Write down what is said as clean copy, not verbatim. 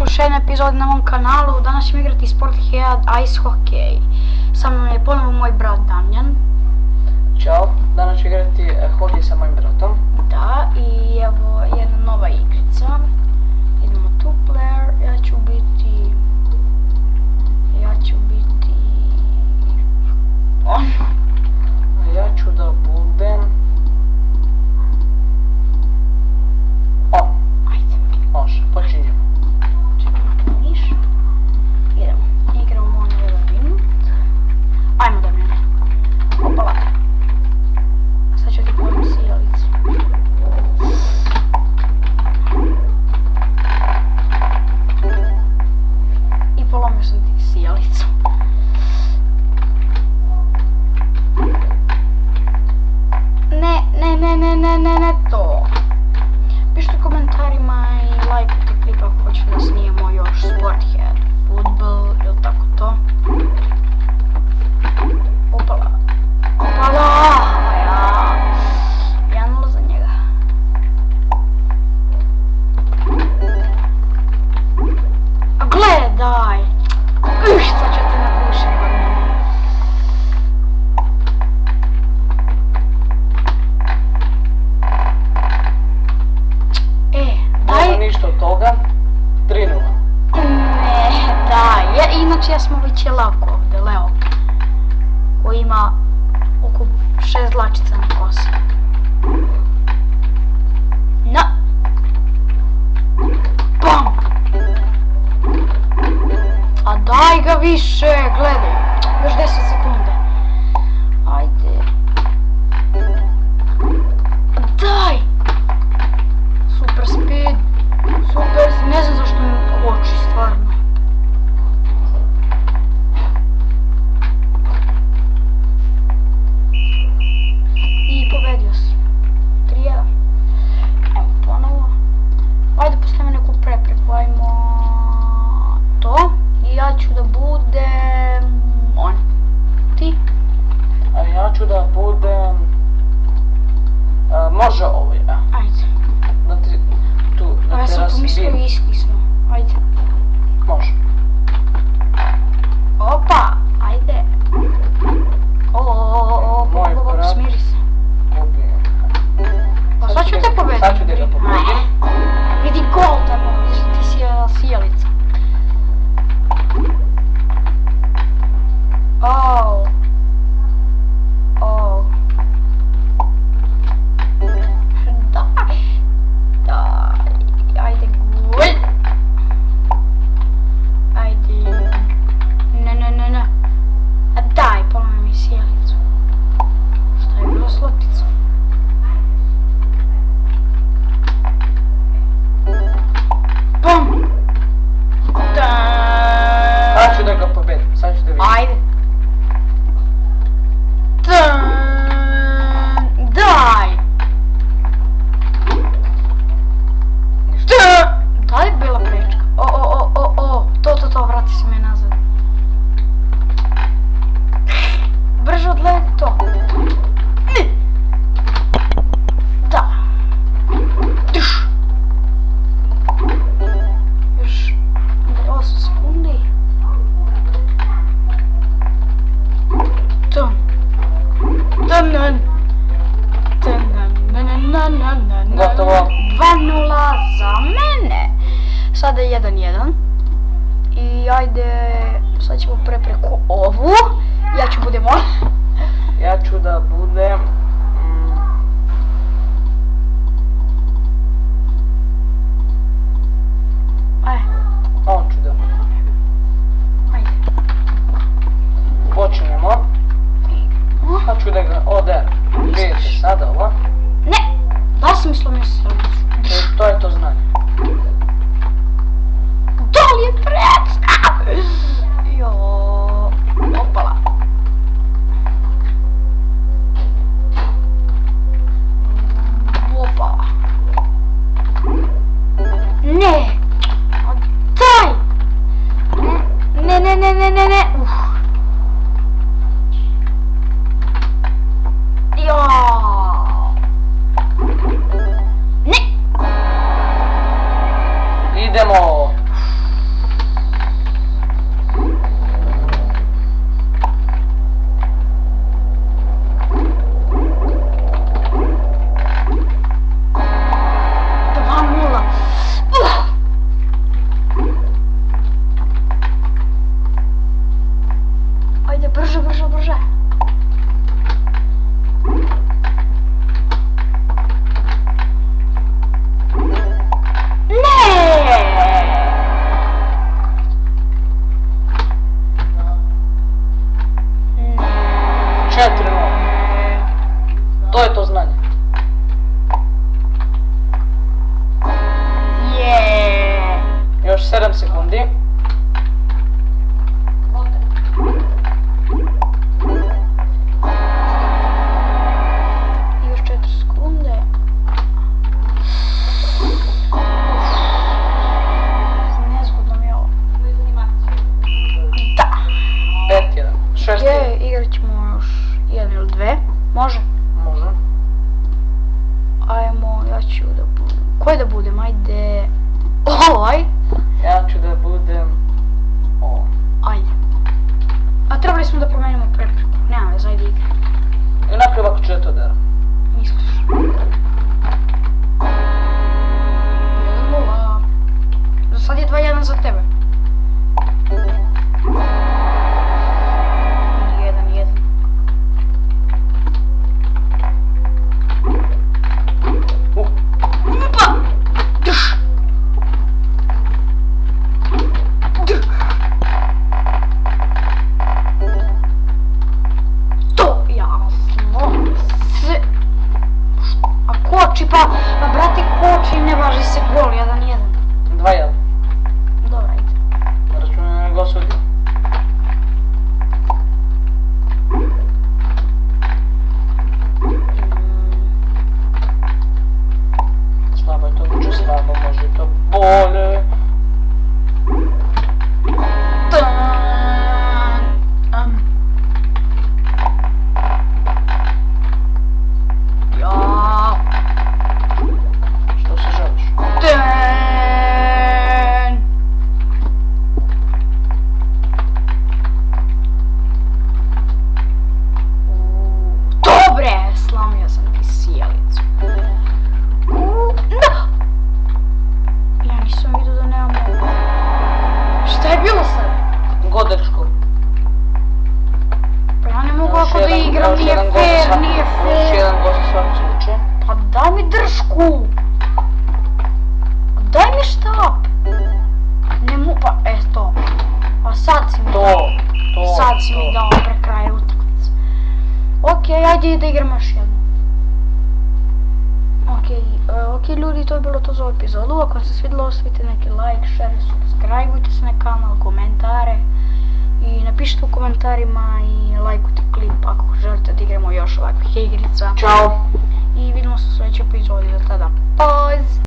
dobrodošli u još jednu epizodu na mom kanalu. Danas ćemo igrati Srpski ice hokej. Sa mnom je ponovo moj brat Damjan. Ćao, danas ću igrati hokej sa mojim bratom. Da, i evo jedna nova igrica. Idemo tu player, ja ću biti on. Ja ću da budem on. Ajde. Može, počinjemo. Čekaj, viš. Idemo, igramo ono 1 minut. Ajmo Damjane. Opala. Sad ću ti pojavim sijalicu. I polomio sam ti sijalicu. Ne to. Pišite u komentarima i lajkujte klip ako hoćete da snijemo još Sporthead, futbol ili tako to. Opala. Opala! Ja. 1-0 za njega. A gledaj! Sad ću te nakušati od mene. Ništa od toga, 3-0. Ne, da, inače ja smo već je lako ovdje, Leo, koji ima oko 6 dlačica na kosi. Na! Bam! A daj ga više, gledaj, još 10 sekunde. Ajde. Daj! Super speed. Super, ne znam zašto mi koči, stvarno. I pobedio si. 3-1. Evo ponovo. Ajde postavimo neku prepreku, ajmo to. I ja ću da budem on. Ti? A ja ću da budem... može ovo, ja. Ajde. Ja sam pomislio isti smo. Ajde. Može. Opa, ajde. Smiri se. Pa sad ću te pobediti. Sad ću te ga pobediti. Vidi gol tamo, vidiš da ti si sijalica. Sad ću da ga pobedim, sad ću da vidim. Ajde. Daj! Da li je bila prečka? To, vrati se me nazad. Brže odledi to. Da. Još 8 sekundi. Gotovo. 2-0 za mene. Sada je 1-1. I ajde, sad ćemo prepreku ovu. Ja ću budem on. Ja ću da budem... On ću da budem. Ajde. Počinjemo. Sad ću da ga oderam. Vidite sada ovo. Ne! Da sam mislio sredicu. To je to znanje. Da li je prečka? Opala. Opa. Ne! Daj! Ne. Idemo! 7 sekundi. Još 4 sekunde. Nezgodno mi je ovo. Da! 5-1. 6-1. Ok, igrat ćemo još 1 ili 2. Može? Može. Ajmo, ja ću da budem... Koji da budem? Ajde... Ovaj? Ja ću da budem... ovo. Ajde. A trebali smo da promenimo prepreku. Nema veze, ajde igra. I naprijed ovako ću da to deram. Misliš? 1-0. Za sad je 2-1 za tebe. 1-1. Upa! Drž! Drž! To jasno. Sve... A koči pa brate koči, ne važi se gol, 1-1. 2-1. Dobra, ajde. Računam na go sudio. Slabo je to vuče, slabo, može to bolje. Ja. Što se želiš? Dobre, slomio sam ti sjelicu. Da! Ja nisam vidio da nemamo... Šta je bilo sad? Godečko. Pa ja ne mogu ako da igram, nije fair, nije Još fair. jedan go za svaki slučaj. Pa daj mi dršku! Daj mi štap! Ne mu, pa eto. A sad si mi dao. Sad si mi dao pre kraja utakmice. Okej, ajde da igramo još jedno. Okej ljudi, to je bilo to za ovu epizodu. Ako vam se svidjelo, ostavite neki like, share, subscribeujte se na kanal, komentare. I napišite u komentarima i lajkujte klip ako želite da igramo još ovakvih igrica. Ćao! I vidimo se u sljedećoj epizodi, do tada. Poz!